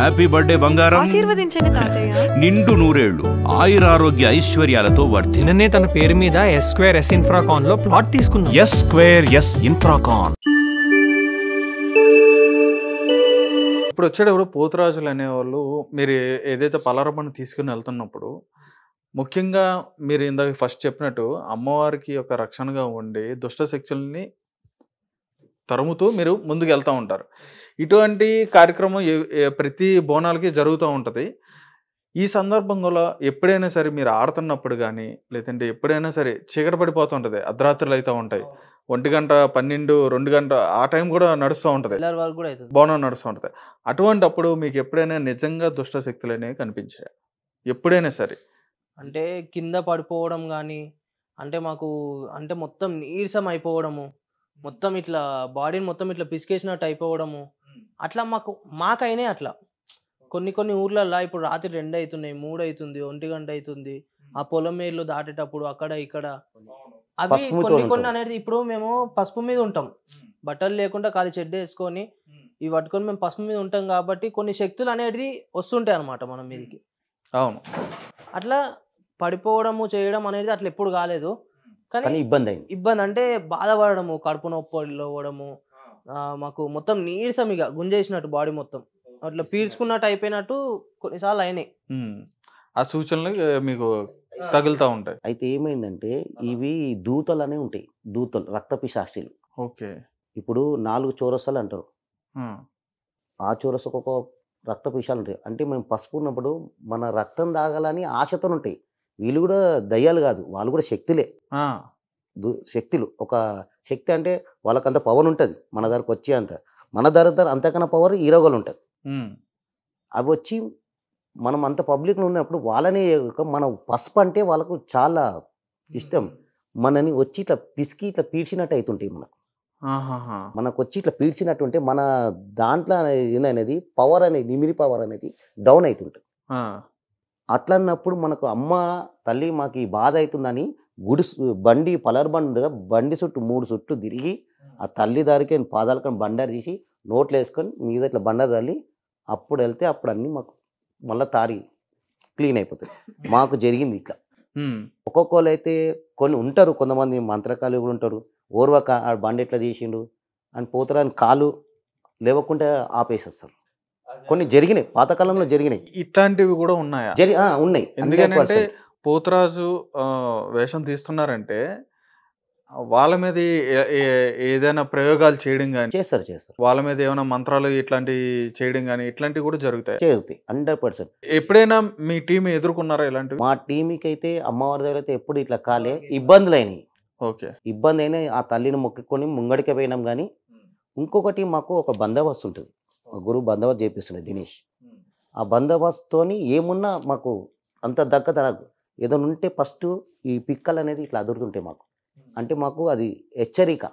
Happy birthday బంగారం. ఆశీర్వదించండి తాతయ్య. నిండు నూరేళ్లు ఆయురారోగ్య ఐశ్వర్యాలతో వర్ధి. నిన్ననే తన పేరు మీద S2S ఇన్ఫ్రాకాన్ లో ప్లాట్ తీసుకున్నాం. S2S Infracon. ఇప్పుడు వచ్చేటప్పుడు పోతురాజులు అనేవాళ్ళు మీరు ఏదైతే పలారమ్మని తీసుకుని వెళ్తున్నప్పుడు ముఖ్యంగా మీరు ఇందాక ఫస్ట్ చెప్పినట్టు అమ్మవారికి ఒక రక్షణగా ఉండి దుష్ట శక్తుల్ని తరుముతూ మీరు ముందుకు వెళ్తూ ఉంటారు. ఇటువంటి కార్యక్రమం ప్రతి బోనాలకి జరుగుతూ ఉంటుంది. ఈ సందర్భంలో ఎప్పుడైనా సరే మీరు ఆడుతున్నప్పుడు కానీ లేదంటే ఎప్పుడైనా సరే చీకటి పడిపోతూ ఉంటుంది, అర్ధరాత్రులు అయితే ఉంటాయి, 1 గంట 12 2 గంట ఆ టైం కూడా నడుస్తూ ఉంటుంది, బోనం నడుస్తూ ఉంటుంది. అటువంటి అప్పుడు మీకు ఎప్పుడైనా నిజంగా దుష్ట శక్తులు అనేవి కనిపించాయి? ఎప్పుడైనా సరే అంటే కింద పడిపోవడం కానీ, అంటే మాకు అంటే మొత్తం నీరసం అయిపోవడము, మొత్తం ఇట్లా బాడీని మొత్తం ఇట్లా పిసికేసినట్టు అయిపోవడము, అట్లా మాకైనా అట్లా కొన్ని ఊర్లల్లో ఇప్పుడు రాత్రి 2 అవుతున్నాయి, 3 అవుతుంది, 1 గంట అవుతుంది, ఆ పొలం మేర్లు దాటేటప్పుడు అక్కడ ఇక్కడ అవి కొన్ని అనేది. ఇప్పుడు మేము పసుపు మీద ఉంటాం, బట్టలు లేకుండా ఖాళీ చెడ్డ వేసుకొని ఇవి పట్టుకొని మేము పసుపు మీద ఉంటాం కాబట్టి కొన్ని శక్తులు అనేది వస్తుంటాయి అన్నమాట మన మీదకి. అవును, అట్లా పడిపోవడము చేయడం అనేది అట్లా ఎప్పుడు కాలేదు. కానీ ఇబ్బంది అంటే బాధపడము, కడుపు నొప్పులు అవ్వడము, మాకు మొత్తం నీరసం ఇక గుంజేసినట్టు బాడీ మొత్తం అట్లా పీల్చుకున్నట్టు అయిపోయినట్టు కొన్నిసార్లు అయినాయి. ఆ సూచనలు మీకు తగులుతూ ఉంటాయి. అయితే ఏమైందంటే ఇవి దూతలు అనేవి ఉంటాయి, దూతలు రక్త పిశాచిలు. ఓకే, ఇప్పుడు 4 చౌరస్తాలు అంటారు, ఆ చౌరస్తకు ఒక రక్త పిశాలు ఉంటాయి. అంటే మేము పసుపు ఉన్నప్పుడు మన రక్తం తాగాలని ఆశతో ఉంటాయి. వీళ్ళు కూడా దయ్యాలు కాదు, వాళ్ళు కూడా శక్తులే, శక్తులు. ఒక శక్తి అంటే వాళ్ళకంత పవర్ ఉంటుంది, మన దగ్గరకు వచ్చే అంత మన దగ్గర అంతకన్నా పవర్ ఈరోగలు ఉంటుంది. అవి వచ్చి మనం అంత పబ్లిక్లో ఉన్నప్పుడు వాళ్ళని మన పసుపు అంటే వాళ్ళకు చాలా ఇష్టం. మనని వచ్చి ఇట్లా పిసికి ఇట్లా పీడ్చినట్టు అవుతుంటాయి. మనకు వచ్చి ఇట్లా పీడ్చినట్టు ఉంటే మన దాంట్లో అనేది పవర్ అనేది నిమిరి పవర్ అనేది డౌన్ అవుతుంటుంది. అట్లా అన్నప్పుడు మనకు అమ్మ తల్లి మాకు ఈ బాధ అవుతుందని బండి బండి చుట్టూ 3 చుట్టూ తిరిగి ఆ తల్లి దారికి పాదాలకని బండారు తీసి నోట్లు వేసుకొని మీద ఇట్లా బండారు తల్లి అప్పుడు వెళ్తే అప్పుడు అన్నీ మాకు మళ్ళీ తారి క్లీన్ అయిపోతుంది. మాకు జరిగింది ఇట్లా. ఒక్కొక్కరు అయితే కొన్ని ఉంటారు, కొంతమంది మంత్రకాలు కూడా ఉంటారు, ఓర్వక ఆ బండి ఎట్లా తీసిండు అని పోతారని కాలు లేవకుండా ఆపేసేస్తారు. కొన్ని జరిగినాయి, పాతకాలంలో జరిగినాయి. ఇట్లాంటివి కూడా ఉన్నాయా? ఉన్నాయి. ఎందుకంటే పోతురాజు వేషం తీస్తున్నారంటే వాళ్ళ మీద ఏదైనా ప్రయోగాలు చేయడం కానీ చేస్తారు, వాళ్ళ మీద ఏమైనా మంత్రాలు ఇట్లాంటివి చేయడం కానీ ఇట్లాంటివి కూడా జరుగుతాయి 100%. ఎప్పుడైనా మీ టీం ఎదుర్కొన్నారా ఇలాంటివి? మా టీంకి అయితే అమ్మవారి దగ్గర అయితే ఎప్పుడు ఇట్లా కాలే, ఇబ్బందులు అయినాయి. ఓకే, ఇబ్బంది అయినా ఆ తల్లిని మొక్కుకొని ముంగడికి పోయినాం. కానీ ఇంకొకటి మాకు ఒక బందోబస్తు ఉంటుంది, గురువు బందోబస్తు చేపిస్తున్నాడు దినేష్. ఆ బందోబస్తుతోని ఏమున్నా మాకు అంత దక్కదనకు ఏదైనా ఉంటే ఫస్ట్ ఈ పిక్కలు అనేది ఇట్లా అదురుతుంటాయి మాకు. అంటే మాకు అది హెచ్చరిక.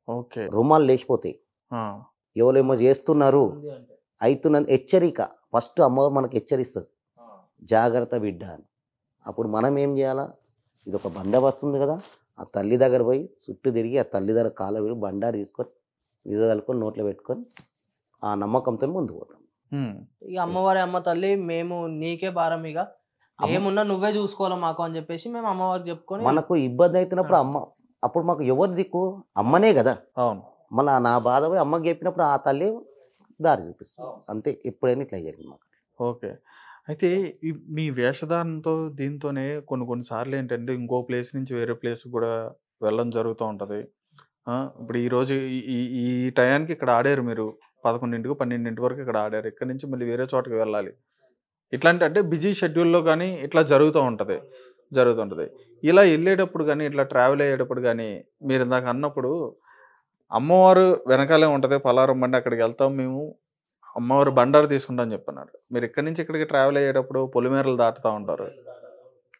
ఓకే, రుమాలు లేచిపోతాయి, ఎవరేమో చేస్తున్నారు అవుతున్నది హెచ్చరిక. ఫస్ట్ అమ్మవారు మనకు హెచ్చరిస్తుంది, జాగ్రత్త బిడ్డ అని. అప్పుడు మనం ఏం చేయాలా, ఇది ఒక బందోబస్తు ఉంది కదా, ఆ తల్లి దగ్గర పోయి చుట్టూ తిరిగి ఆ తల్లి దగ్గర కాళ్ళ విడి బండారు తీసుకొని మీద తలుకొని నోట్లో పెట్టుకొని ఆ నమ్మకంతో ముందుకు పోతాం. ఇక అమ్మవారి అమ్మ తల్లి మేము నీకే భారం, ఇక ఏమున్నా నువ్వే చూసుకోవాలి మాకు అని చెప్పేసి మేము అమ్మవారికి చెప్పుకొని మనకు ఇబ్బంది అవుతున్నప్పుడు అప్పుడు మాకు ఎవరు దిక్కు, అమ్మనే కదా. అవును, మళ్ళీ నా బాధ పోయి అమ్మకి చెప్పినప్పుడు ఆ తల్లి దారి చూపిస్తుంది. అంతే, ఎప్పుడైనా ఇట్లా జరిగింది మాకు. ఓకే, అయితే మీ వేషధారణతో దీంతోనే కొన్నిసార్లు ఏంటంటే ఇంకో ప్లేస్ నుంచి వేరే ప్లేస్ కూడా వెళ్ళడం జరుగుతూ ఉంటుంది. ఇప్పుడు ఈరోజు ఈ టయానికి ఇక్కడ ఆడారు మీరు, 11 12 వరకు ఇక్కడ ఆడారు, ఇక్కడ నుంచి మళ్ళీ వేరే చోటకి వెళ్ళాలి. ఇట్లాంటి అంటే బిజీ షెడ్యూల్లో కానీ ఇట్లా జరుగుతుంటుంది. ఇలా వెళ్ళేటప్పుడు కానీ ఇట్లా ట్రావెల్ అయ్యేటప్పుడు కానీ మీరు ఇందాక అన్నప్పుడు అమ్మవారు వెనకాలే ఉంటుంది పలారం బండి, అక్కడికి వెళ్తాం మేము, అమ్మవారు బండారు తీసుకుంటాం చెప్పన్నారు. మీరు ఇక్కడి నుంచి ఇక్కడికి ట్రావెల్ అయ్యేటప్పుడు పొలిమేరలు దాటుతూ ఉంటారు,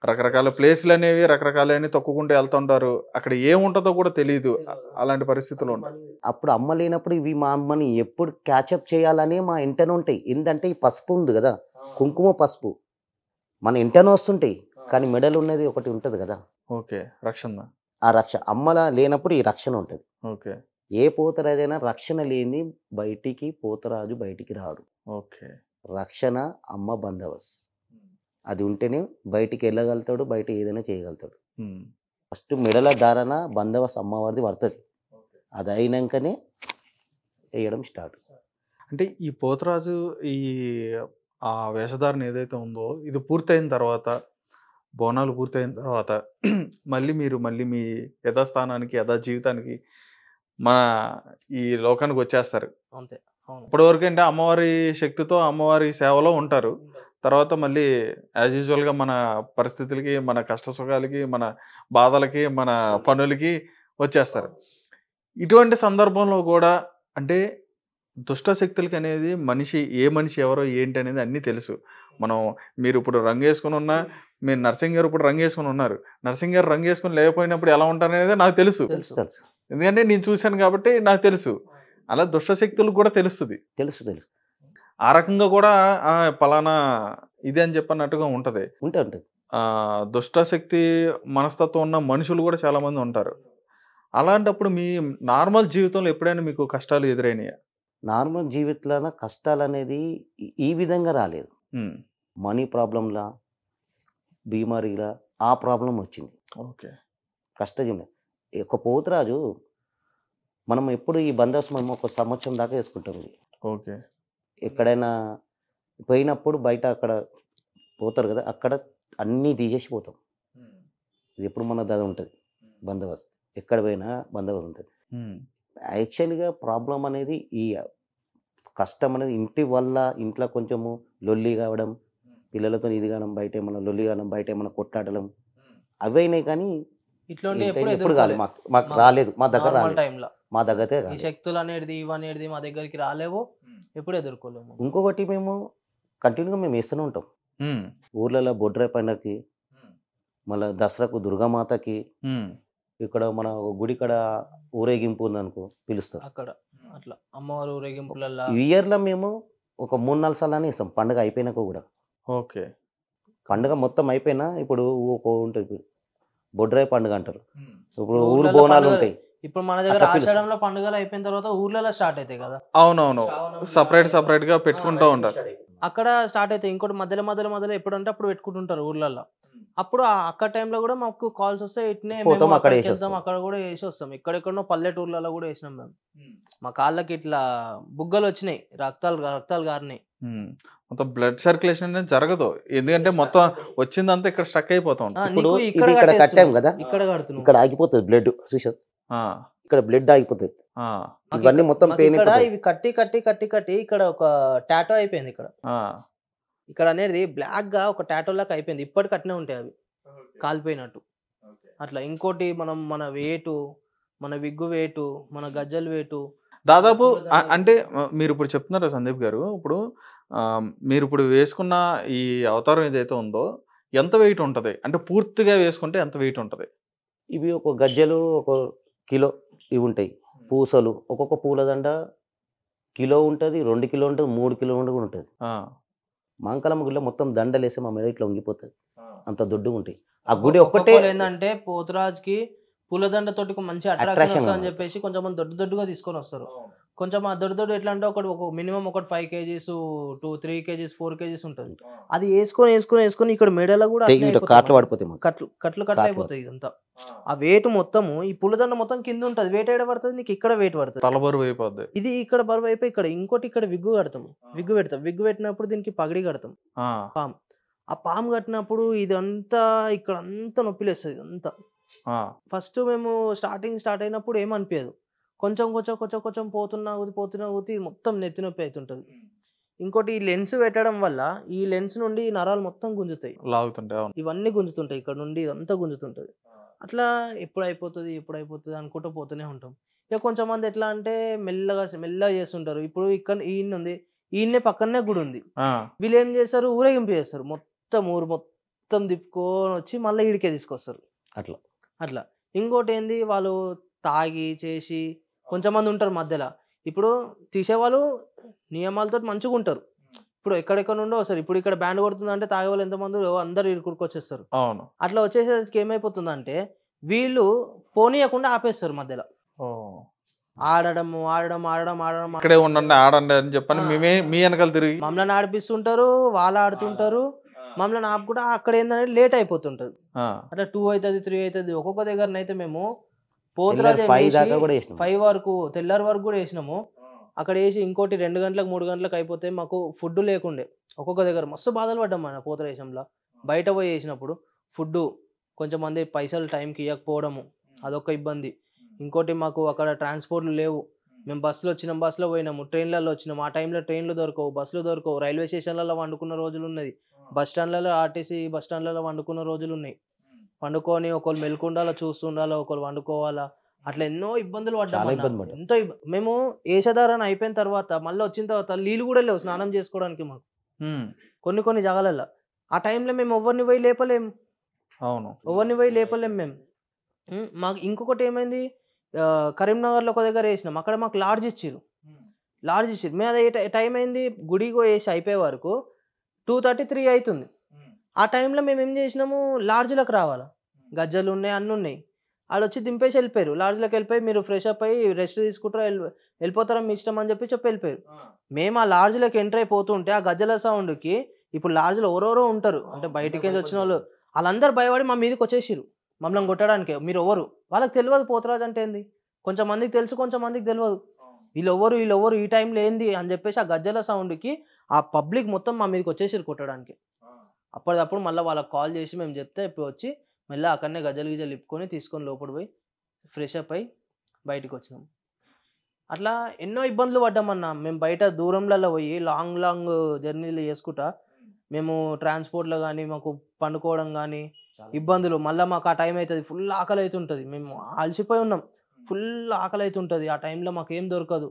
రకరకాల ప్లేసులు అనేవి రకరకాలన్నీ తొక్కుకుంటూ వెళ్తుంటారు, అక్కడ ఏముంటుందో కూడా తెలియదు, అలాంటి పరిస్థితులు ఉంటాయి. అప్పుడు అమ్మ లేనప్పుడు ఇవి మా అమ్మని ఎప్పుడు క్యాచప్ చేయాలని మా ఇంటనే ఉంటాయి. ఏంటంటే ఈ పసుపు ఉంది కదా, కుంకుమ పసుపు మన ఇంటనే వస్తుంటాయి, కానీ మెడల్ ఉన్నది ఒకటి ఉంటుంది కదా. ఓకే, రక్షణ. ఆ అమ్మలా లేనప్పుడు ఈ రక్షణ ఉంటుంది. ఓకే, ఏ పోతరాజైనా రక్షణ లేని బయటికి పోతరాజు బయటికి రాడు. ఓకే, రక్షణ అమ్మ బందోబస్తు. అది ఉంటేనే బయటికి వెళ్ళగలుగుతాడు, బయట ఏదైనా చేయగలుగుతాడు. ఫస్ట్ మెడల ధారణ బందోబస్తు అమ్మవారిది పడుతుంది. అది అయినాకనే వేయడం స్టార్ట్. అంటే ఈ పోతరాజు ఈ ఆ వేషధారణ ఏదైతే ఉందో ఇది పూర్తయిన తర్వాత, బోనాలు పూర్తయిన తర్వాత మళ్ళీ మీ యథాస్థానానికి యథా జీవితానికి మన ఈ లోకానికి వచ్చేస్తారు. అంతే. అవును. ఇప్పటివరకు అంటే అమ్మవారి శక్తితో అమ్మవారి సేవలో ఉంటారు. తర్వాత మళ్ళీ యాజ్ యూజువల్గా మన పరిస్థితులకి, మన కష్ట సుఖాలకి, మన బాధలకి, మన పనులకి వచ్చేస్తారు. ఇటువంటి సందర్భంలో కూడా అంటే దుష్ట శక్తులకి అనేది ఏ మనిషి ఎవరో ఏంటి అనేది అన్నీ తెలుసు. మీరు ఇప్పుడు రంగు వేసుకుని ఉన్నా, మీరు నర్సింగ్ గారు ఇప్పుడు రంగు వేసుకుని ఉన్నారు, నర్సింగ్ గారు రంగు వేసుకుని లేకపోయినప్పుడు ఎలా ఉంటారు అనేది నాకు తెలుసు. ఎందుకంటే నేను చూశాను కాబట్టి నాకు తెలుసు. అలా దుష్ట శక్తులకు కూడా తెలుస్తుంది. తెలుసు. ఆ రకంగా కూడా పలానా ఇది అని చెప్పన్నట్టుగా ఉంటది. ఉంటుంది. దుష్ట శక్తి మనస్తత్వం ఉన్న మనుషులు కూడా చాలా మంది ఉంటారు. అలాంటప్పుడు మీ నార్మల్ జీవితంలో ఎప్పుడైనా మీకు కష్టాలు ఎదురైనాయా? నార్మల్ జీవితంలో కష్టాలు అనేది ఈ విధంగా రాలేదు. మనీ ప్రాబ్లంలా, బీమారీలా ఆ ప్రాబ్లం వచ్చింది. ఓకే. కష్టజీవనం. ఒక పోతురాజు మనం ఎప్పుడు ఈ బందోబస్తు మనం ఒక సంవత్సరం దాకా వేసుకుంటాం. ఓకే. ఎక్కడైనా పోయినప్పుడు బయట అక్కడ పోతారు కదా, అక్కడ అన్నీ తీసేసి పోతాం. ఇది ఎప్పుడు మన దగ్గర ఉంటుంది బందోబస్తు. ఎక్కడ పోయినా బందోబస్తు ఉంటుంది. యాక్చువల్గా ప్రాబ్లం అనేది ఈ కష్టం అనేది ఇంట్లో కొంచెము లొల్లి కావడం, పిల్లలతో ఇది కావడం, బయట ఏమన్నా లొల్లి కావడం, బయట ఏమన్నా కొట్టాడడం అవైనాయి. కానీ ఎప్పుడు కాలేదు, మాకు రాలేదు, మా దగ్గర రాలేదు, మా దగ్గరే కాలేదు. శక్తులు అనేది ఇవనేది మా దగ్గరికి రాలేవు, ఎప్పుడు ఎదుర్కోలేము. ఇంకొకటి మేము కంటిన్యూగా మేము వేస్తూనే ఉంటాం. ఊర్లలో బొడ్రాయి పండగకి, మళ్ళీ దసరాకు దుర్గామాతకి, ఇక్కడ మన గుడి కాడ ఊరేగింపు ఉందనుకో పిలుస్తారు. అక్కడ అట్లా అమ్మవారు ఊరేగింపులలో ఇయర్లో మేము ఒక 3-4 సార్లు వేస్తాం. పండుగ అయిపోయినాక కూడా. ఓకే. పండుగ మొత్తం అయిపోయినా ఇప్పుడు ఉంటుంది బొడ్రాయి పండుగ అంటారు. ఇప్పుడు ఊరు బోనాలు ఉంటాయి. ఇప్పుడు మన దగ్గర ఆషాఢంలో పండుగలు అయిపోయిన తర్వాత ఊర్లలో స్టార్ట్ అవుతాయి కదా. అవునవును. సపరేట్ గా పెట్టుకుంటూ ఉంటారు. అక్కడ స్టార్ట్ అవుతాయి. ఇంకోటి మధ్యలో ఎప్పుడంటే అప్పుడు పెట్టుకుంటుంటారు ఊర్లలో. అప్పుడు అక్కడ టైంలో కూడా మాకు కాల్స్ వస్తాయి, ఇట్నే అక్కడ కూడా వేసి వస్తాం. ఎక్కడెక్కడో పల్లెటూర్లలో కూడా వేసినాం మేము. మా కాళ్ళకి ఇట్లా బుగ్గలు వచ్చినాయి, రక్తాలు గారినాయి. మొత్తం బ్లడ్ సర్క్యులేషన్ అనేది జరగదు, ఎందుకంటే మొత్తం వచ్చిందంతా ఇక్కడ స్టక్ అయిపోతాం. ఇక్కడ కట్టాం కదా, ఇక్కడ ఆగిపోతుంది బ్లడ్. ఇక్కడ బ్లడ్ ఆగిపోతుంది. ఇవన్నీ మొత్తం పెయిన్. ఇవి కట్టి ఇక్కడ ఒక టాటో అయిపోయింది. ఇక్కడ అనేది బ్లాక్ గా ఒక టాటో లాగా అయిపోయింది. ఇప్పటికి అట్నే ఉంటాయి అవి కాలిపోయినట్టు. అట్లా ఇంకోటి మన వేటు, మన విగ్గు వేటు, మన గజ్జల వేటు దాదాపు అంటే మీరు ఇప్పుడు చెప్తున్నారు సందీప్ గారు, మీరు ఇప్పుడు వేసుకున్న ఈ అవతారం ఏదైతే ఉందో ఎంత వెయిట్ ఉంటుంది? అంటే పూర్తిగా వేసుకుంటే ఎంత వెయిట్ ఉంటుంది? ఇవి ఒక గజ్జలు 1 కిలో ఇవి ఉంటాయి. పూసలు ఒక్కొక్క పూలదండ కిలో ఉంటుంది, 2 కిలో ఉంటుంది, 3 కిలో కూడా ఉంటుంది. మాంకలమ్మ గుడిలో మొత్తం దండలు వేస్తే మా మెడ ఇట్లా వంగిపోతుంది, అంత దొడ్డుగా ఉంటాయి. ఆ గుడి ఒక్కటే ఏంటంటే పోతురాజుకి పూలదండ తోటి మంచి అట్రాక్షన్ అని చెప్పేసి కొంచెం మంది దొడ్డుగా తీసుకొని వస్తారు. కొంచెం ఆ దొడ్డు ఎట్లా అంటే ఒక మినిమం 5 kgs, 2-3 kgs, 4 kgs ఉంటుంది. అది వేసుకొని ఇక్కడ మెడలో కూడా కట్లు పడిపోతాయి, కట్లు అయిపోతాయి. ఇదంతా ఆ వెయిట్ మొత్తము ఈ పూలదండ మొత్తం కింద ఉంటుంది. వెయిట్ ఎక్కడ పడుతుంది నీకు? ఇక్కడ వెయిట్ పడుతుంది, తల బరువు అయిపోద్ది. ఇది ఇక్కడ బరువు అయిపోయి ఇంకోటి ఇక్కడ విగ్గు కడతాం. విగ్గు పెట్టినప్పుడు దీనికి పగడి కడతాం. ఆ పాము కట్టినప్పుడు ఇదంతా ఇక్కడ అంతా నొప్పిలేస్తుంది. ఇదంతా ఫస్ట్ మేము స్టార్ట్ అయినప్పుడు ఏమనిపించదు. కొంచెం పోతున్నా మొత్తం నెత్తి నొప్పి అవుతుంటది. ఇంకోటి ఈ లెన్స్ పెట్టడం వల్ల ఈ లెన్స్ నుండి నరాలు మొత్తం గుంజుతాయి, ఇవన్నీ గుంజుతుంటాయి. ఇక్కడ నుండి ఇదంతా గుంజుతుంటది. అట్లా ఎప్పుడు అయిపోతుంది అనుకుంటూ పోతూనే ఉంటాం. ఇక కొంచెం మంది ఎట్లా అంటే మెల్లగా చేస్తుంటారు. ఇప్పుడు ఇక్కడ ఈయన్నే పక్కనే గుడి ఉంది. వీళ్ళు ఏం చేస్తారు, ఊరేగింపు చేస్తారు. ఊరు మొత్తం తిప్పుకొని వచ్చి మళ్ళీ ఈడికే తీసుకొస్తారు. అట్లా ఇంకోటి ఏంది, వాళ్ళు తాగి చేసి కొంచెం మంది ఉంటారు మధ్యలో. ఇప్పుడు తీసేవాళ్ళు నియమాలతో మంచిగా ఉంటారు. ఇప్పుడు ఎక్కడెక్కడ నుండో వస్తారు. ఇప్పుడు ఇక్కడ బ్యాండ్ కొడుతుందంటే తాగే వాళ్ళు ఎంతమంది అందరు ఇరుకురికి వచ్చేస్తారు. అట్లా వచ్చేసరికి ఏమైపోతుందంటే వీళ్ళు పోనీయకుండా ఆపేస్తారు మధ్యలో. ఆడడం ఆడడం ఆడడం ఆడడం ఇక్కడే ఉండండి ఆడండి అని చెప్పని మేమే మీ వెనకాల తిరిగి మమ్మల్ని ఆడిపిస్తుంటారు, వాళ్ళు ఆడుతుంటారు, మమ్మల్ని ఆపు కూడా అక్కడ ఏంటంటే లేట్ అయిపోతుంటది. అట్లా 2 అవుతుంది 3 అవుతుంది. ఒక్కొక్క దగ్గరనైతే మేము పోతురాజు 5 దాకా కూడా వేసినాం. 5 వరకు తెల్లారి వరకు కూడా వేసినాము. అక్కడ వేసి ఇంకోటి 2 గంటలకు 3 గంటలకు అయిపోతే మాకు ఫుడ్ లేకుండే. ఒక్కొక్క దగ్గర మస్తు బాధలు పడ్డాం మన పోతురాజంలో. బయట పోయి వేసినప్పుడు ఫుడ్ కొంచెం మంది పైసలు టైంకి ఇవ్వకపోవడము అదొక ఇబ్బంది. ఇంకోటి మాకు అక్కడ ట్రాన్స్పోర్ట్లు లేవు. మేము బస్సులో వచ్చినాం, బస్సులో పోయినాము, ట్రైన్లలో వచ్చినాం. ఆ టైంలో ట్రైన్లు దొరకవు, బస్సులు దొరకవు. రైల్వే స్టేషన్లలో వండుకున్న రోజులు ఉన్నది, బస్ స్టాండ్లలో ఆర్టీసీ బస్ స్టాండ్లలో వండుకున్న రోజులు ఉన్నాయి. వండుకొని ఒకళ్ళు మెల్కుండాలో చూస్తుండాలో, ఒకళ్ళు వండుకోవాలా, అట్లా ఎన్నో ఇబ్బందులు పడ్డాం. ఎంతో మేము ఏషధారణ అయిపోయిన తర్వాత మళ్ళీ వచ్చిన తర్వాత నీళ్ళు కూడా లేవు స్నానం చేసుకోవడానికి మాకు కొన్ని జాగాలలో. ఆ టైంలో మేము ఎవరిని పోయి లేపలేము. అవును, ఎవరిని పోయి లేపలేము మేము. మాకు ఇంకొకటి ఏమైంది, కరీంనగర్లో ఒక దగ్గర వేసినాం, అక్కడ మాకు లాడ్జ్ ఇచ్చిర్రు. మేము అది టైం అయింది గుడికి వేసి అయిపోయే వరకు 2:30 3 అవుతుంది. ఆ టైంలో మేము ఏం చేసినాము, లాడ్జ్లకు రావాలా, గజ్జలు ఉన్నాయి, అన్నీ ఉన్నాయి. వాళ్ళు వచ్చి దింపేసి వెళ్ళిపోయారు. లాడ్జ్లోకి వెళ్ళిపోయి మీరు ఫ్రెష్ అప్ అయ్యి రెస్ట్ తీసుకుంటారా వెళ్ళిపోతారా మీ ఇష్టం అని చెప్పి వెళ్ళిపోయారు. మేము ఆ లాడ్జ్లోకి ఎంటర్ అయిపోతుంటే ఆ గజ్జల సౌండ్కి ఇప్పుడు లాడ్జ్లో ఎవరెవరో ఉంటారు, అంటే బయటికి వచ్చిన వాళ్ళు వాళ్ళందరూ భయపడి మా మీదకి వచ్చేసిరు మమ్మల్ని కొట్టడానికి. మీరు ఎవరు, వాళ్ళకి తెలియదు పోతురాజు అంటే ఏంది. కొంచెం మందికి తెలుసు, కొంచెం మందికి తెలియదు. వీళ్ళెవరు ఈ టైంలో ఏంది అని చెప్పేసి ఆ గజ్జల సౌండ్కి ఆ పబ్లిక్ మొత్తం మా మీదకి వచ్చేసిరు కొట్టడానికి. అప్పటిదప్పుడు మళ్ళీ వాళ్ళకి కాల్ చేసి మేము చెప్తే ఇప్పుడు వచ్చి మళ్ళీ అక్కడనే గజ్జలు ఇప్పుకొని తీసుకొని లోపల పోయి ఫ్రెష్ అప్ అయ్యి బయటకు వచ్చినాం. అట్లా ఎన్నో ఇబ్బందులు పడ్డామన్నా. మేము బయట దూరంలలో పోయి లాంగ్ జర్నీలు చేసుకుంటా మేము ట్రాన్స్పోర్ట్లో కానీ మాకు పండుకోవడం కానీ ఇబ్బందులు. మళ్ళీ మాకు ఆ టైం అవుతుంది, ఫుల్ ఆకలి అవుతుంటుంది. మేము అలసిపోయి ఉన్నాం, ఫుల్ ఆకలి అవుతుంటుంది. ఆ టైంలో మాకు ఏం దొరకదు.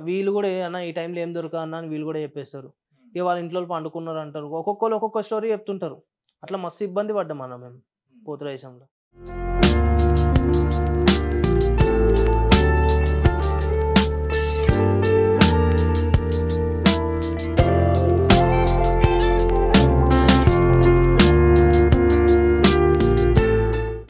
వీళ్ళు కూడా అన్న ఈ టైంలో ఏం దొరకదు అన్న అని వీళ్ళు కూడా చెప్పేస్తారు. ఇక వాళ్ళ ఇంట్లో పండుకున్నారు అంటారు, ఒక్కొక్కరు ఒక్కొక్క స్టోరీ చెప్తుంటారు. అట్లా మస్తు ఇబ్బంది పడ్డాం అన్న మేము పోతురాజంలో.